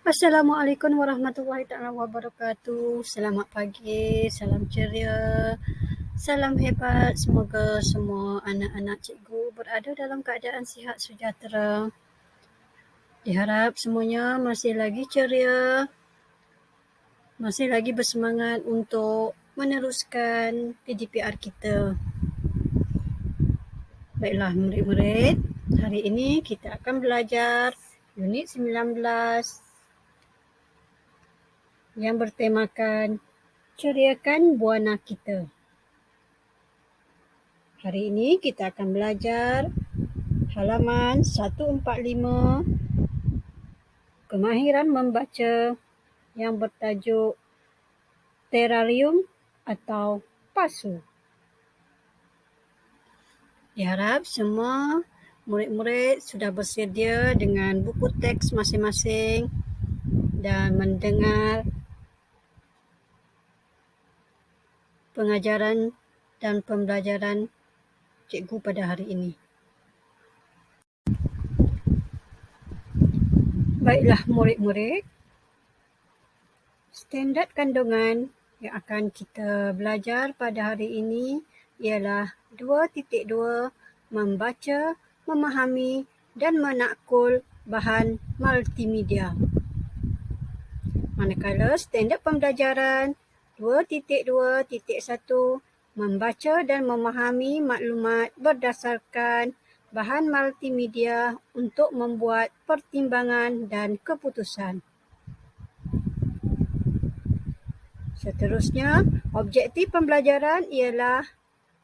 Assalamualaikum warahmatullahi taala wabarakatuh. Selamat pagi, salam ceria, salam hebat. Semoga semua anak-anak cikgu berada dalam keadaan sihat sejahtera. Diharap semuanya masih lagi ceria, masih lagi bersemangat untuk meneruskan PDPR kita. Baiklah murid-murid, hari ini kita akan belajar unit 19 yang bertemakan ceriakan buana kita. Hari ini kita akan belajar halaman 145, kemahiran membaca yang bertajuk terarium atau pasu. Diharap semua murid-murid sudah bersedia dengan buku teks masing-masing dan mendengar pengajaran dan pembelajaran cikgu pada hari ini. Baiklah murid-murid, standard kandungan yang akan kita belajar pada hari ini ialah 2.2 membaca, memahami dan menakul bahan multimedia. Manakala standard pembelajaran 2.2.1 membaca dan memahami maklumat berdasarkan bahan multimedia untuk membuat pertimbangan dan keputusan. Seterusnya, objektif pembelajaran ialah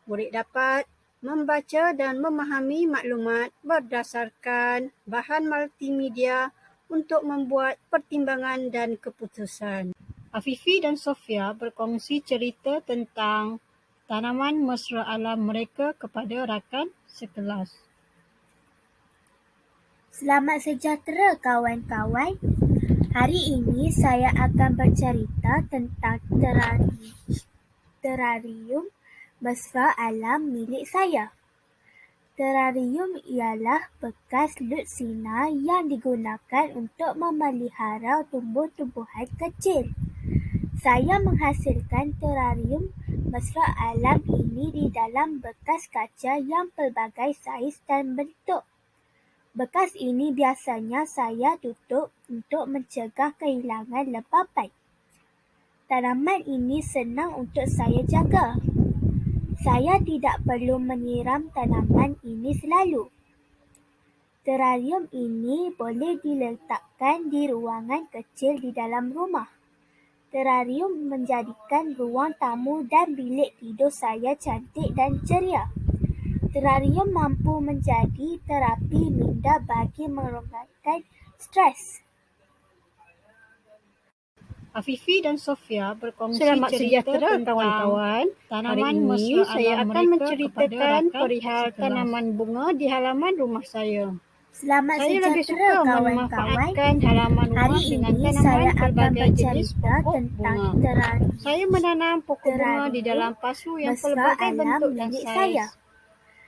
murid dapat membaca dan memahami maklumat berdasarkan bahan multimedia untuk membuat pertimbangan dan keputusan. Afifi dan Sofia berkongsi cerita tentang tanaman mesra alam mereka kepada rakan sekelas. Selamat sejahtera kawan-kawan. Hari ini saya akan bercerita tentang terarium mesra alam milik saya. Terarium ialah bekas lutsina yang digunakan untuk memelihara tumbuh-tumbuhan kecil. Saya menghasilkan terarium mesra alam ini di dalam bekas kaca yang pelbagai saiz dan bentuk. Bekas ini biasanya saya tutup untuk mencegah kehilangan lembapan. Tanaman ini senang untuk saya jaga. Saya tidak perlu menyiram tanaman ini selalu. Terarium ini boleh diletakkan di ruangan kecil di dalam rumah. Terarium menjadikan ruang tamu dan bilik tidur saya cantik dan ceria. Terarium mampu menjadi terapi minda bagi meronggarkan stres. Afifi dan Sofia berkongsi cerita tentang kawan-kawan. Tanaman mesra alam saya akan menceritakan perihal tanaman bunga di halaman rumah saya. Selamat Saya lebih sejahtera suka kawan-kawan. memanfaatkan halaman rumah Hari dengan ini tanaman saya akan pelbagai jenis bercerita pokok tentang bunga. Saya menanam pokok bunga di dalam pasu yang mesra pelbagai alam bentuk dan milik saiz. saya.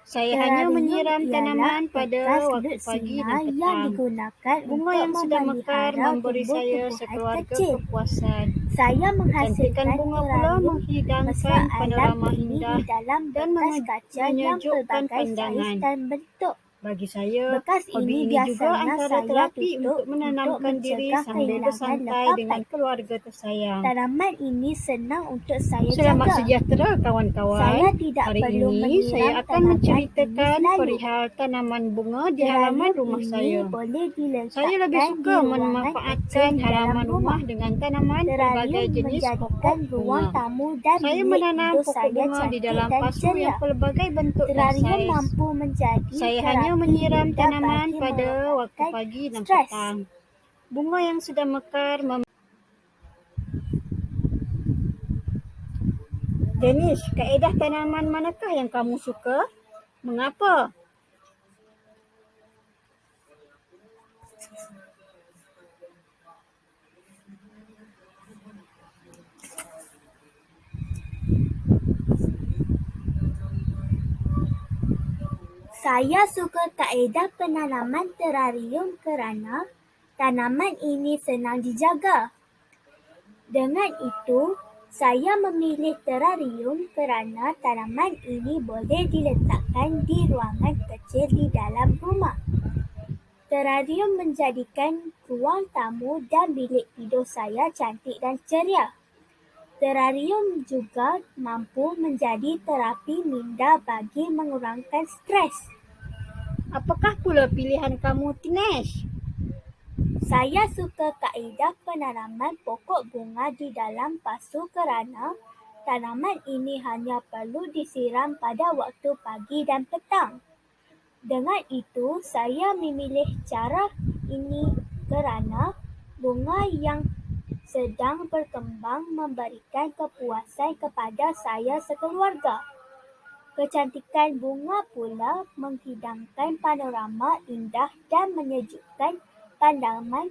Saya hanya Terarium menyiram ialah tanaman pada bekas waktu pagi lutsina dan yang petang. digunakan Bunga untuk yang sudah mekar memelihara memberi saya tumbuh-tumbuhan sekeluarga kecil. kepuasan. Saya Kecantikan menghasilkan bunga pula terarium mesra menghidangkan alam panorama ini indah di dalam dan bekas kaca yang menyejukkan pelbagai saiz pandangan. dan bentuk. Bagi saya, Bekas hobi ini ini juga biasanya antara saya terapi tutup untuk menenangkan untuk diri mencegah sambil kehilangan bersantai dengan lembapan. keluarga tersayang. Tanaman ini senang untuk saya Selamat jaga. sejahtera kawan-kawan. Saya tidak Hari perlu ini menyiram saya akan tanaman menceritakan ini selalu. perihal tanaman bunga di halaman Terarium rumah ini saya. boleh diletakkan Saya lebih suka di ruangan memanfaatkan kecil di dalam halaman rumah rumah. dengan tanaman pelbagai Terarium jenis pokok menjadikan ruang bunga. tamu dan Saya bilik menanam tidur pokok saya bunga di cantik dalam dan pasu ceria. yang pelbagai bentuk dan Terarium saiz. mampu menjadi Saya terapi hanya menyiram minda tanaman bagi pada waktu meronggarkan pagi dan stres. petang. Bunga yang sudah mekar Dennis, kaedah tanaman manakah yang kamu suka? Mengapa? Saya suka kaedah penanaman terarium kerana Tanaman ini senang dijaga. Dengan itu, saya memilih terarium kerana tanaman ini boleh diletakkan di ruangan kecil di dalam rumah. Terarium menjadikan ruang tamu dan bilik tidur saya cantik dan ceria. Terarium juga mampu menjadi terapi minda bagi mengurangkan stres. Apakah pula pilihan kamu, Tinesh? Saya suka kaedah penanaman pokok bunga di dalam pasu kerana tanaman ini hanya perlu disiram pada waktu pagi dan petang. Dengan itu, saya memilih cara ini kerana bunga yang sedang berkembang memberikan kepuasan kepada saya sekeluarga. Kecantikan bunga pula menghidangkan panorama indah dan menyejukkan pandangan.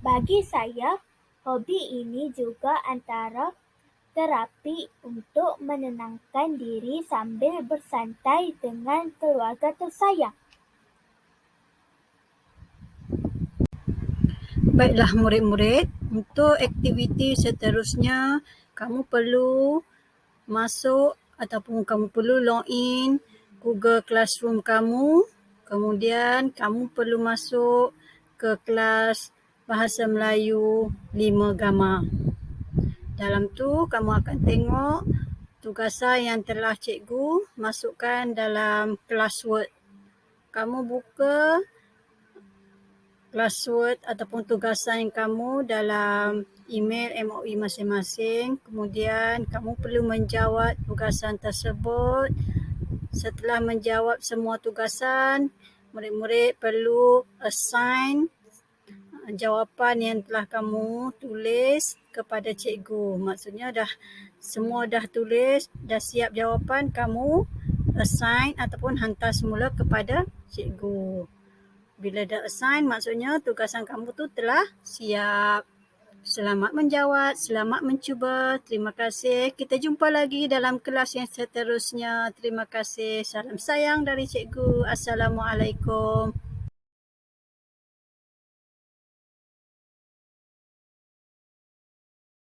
Bagi saya, hobi ini juga antara terapi untuk menenangkan diri sambil bersantai dengan keluarga tersayang. Baiklah murid-murid, untuk aktiviti seterusnya kamu perlu masuk ataupun kamu perlu login Google Classroom kamu. Kemudian kamu perlu masuk ke kelas Bahasa Melayu 5 Gama. Dalam tu kamu akan tengok tugasan yang telah cikgu masukkan dalam classwork. Kamu buka classwork ataupun tugasan kamu dalam email MOE masing-masing. Kemudian kamu perlu menjawab tugasan tersebut. Setelah menjawab semua tugasan, murid-murid perlu assign jawapan yang telah kamu tulis kepada cikgu. Maksudnya semua dah tulis, dah siap jawapan, kamu assign ataupun hantar semula kepada cikgu. Bila dah assign, maksudnya tugasan kamu tu telah siap. Selamat menjawab, selamat mencuba. Terima kasih. Kita jumpa lagi dalam kelas yang seterusnya. Terima kasih. Salam sayang dari cikgu. Assalamualaikum.